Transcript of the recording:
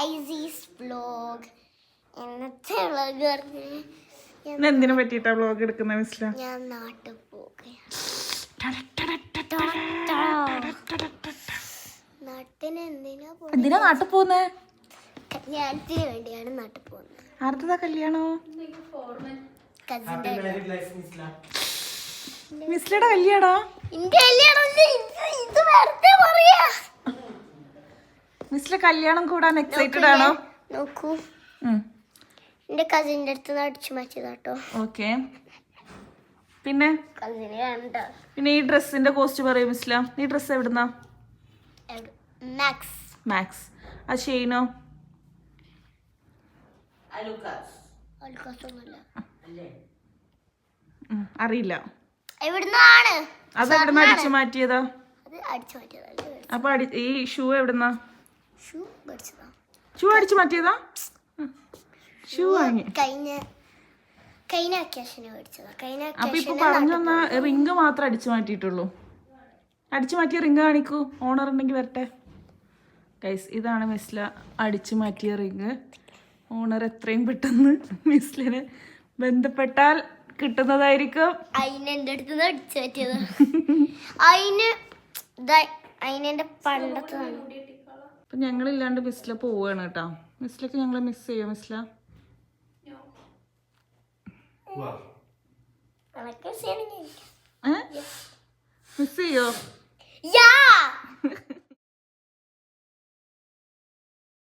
ICs vlog എന്നത്തെ vlog പറഞ്ഞ് എന്തിനെ പറ്റിയിട്ടാ വ്ലോഗ് എടുക്കുന്ന മിസ്ല? ഞാൻ നാട്ടിൽ പോകുകയാണ്. നാട്ടിന് എന്തിനാ നാട്ടിൽ പോകുന്നേ? കല്യാണത്തിന് വേണ്ടിയാണ് നാട്ടിൽ പോകുന്നത്. ആർത്തതാ കല്യാണോ? മിസ്ലയുടെ കല്യാണോ? മിസ്ല കല്യാണം കൂടാൻ എക്സൈറ്റഡ് ആണോ? നോക്കൂ, എന്റെ കസിന്റെ അടുത്ത് അടിച്ചു മാറ്റിയതാട്ടോ. ഓക്കെ. പിന്നെ കസിന് വേണ്ട. പിന്നെ ഈ ഡ്രസ്സിന്റെ കോസ്റ്റ് പറയൂ മിസ്ല. ഈ ഡ്രസ് എവിടുന്നാ? മാക്സ്. മാക്സ്. ആ ഷെയ്നോ? അറിയില്ല. എവിടുന്നാണ്? അത് എവിടുന്ന അടിച്ചു മാറ്റിയതാ? അത് അടിച്ചു മാറ്റിയതാ. അപ്പൊ ഈ ഷൂ എവിടുന്നാ? ഷൂ മേടിച്ചതാ. ഷൂ അടിച്ചു മാറ്റിയതാ? ഷൂ വാങ്ങി കഴിഞ്ഞ വെക്കേഷന് മേടിച്ചതാ. അപ്പൊ ഇപ്പൊ പറഞ്ഞു തന്ന റിങ് മാത്രം അടിച്ചു മാറ്റിയിട്ടുള്ളൂ. അടിച്ചു മാറ്റിയ റിങ് കാണിക്കൂ. ഓണർ ഉണ്ടെങ്കിൽ വരട്ടെ. ഗൈസ്, ഇതാണ് മിസ്ല അടിച്ചു മാറ്റിയ റിങ്. ഓണർ എത്രയും പെട്ടെന്ന് മിസ്ലിന് ബന്ധപ്പെട്ടാൽ കിട്ടുന്നതായിരിക്കും. അതിനെന്റെ അടുത്ത് അടിച്ചു മാറ്റിയത്. അതിനെന്റെ പണ്ടത്തതാണ്. അപ്പൊ ഞങ്ങളില്ലാണ്ട് മിസ്ല പോവാണ് കേട്ടോ. മിസ്ലക്ക് ഞങ്ങളെ മിസ് ചെയ്യോ മിസ്ല? മിസ് ചെയ്യോ?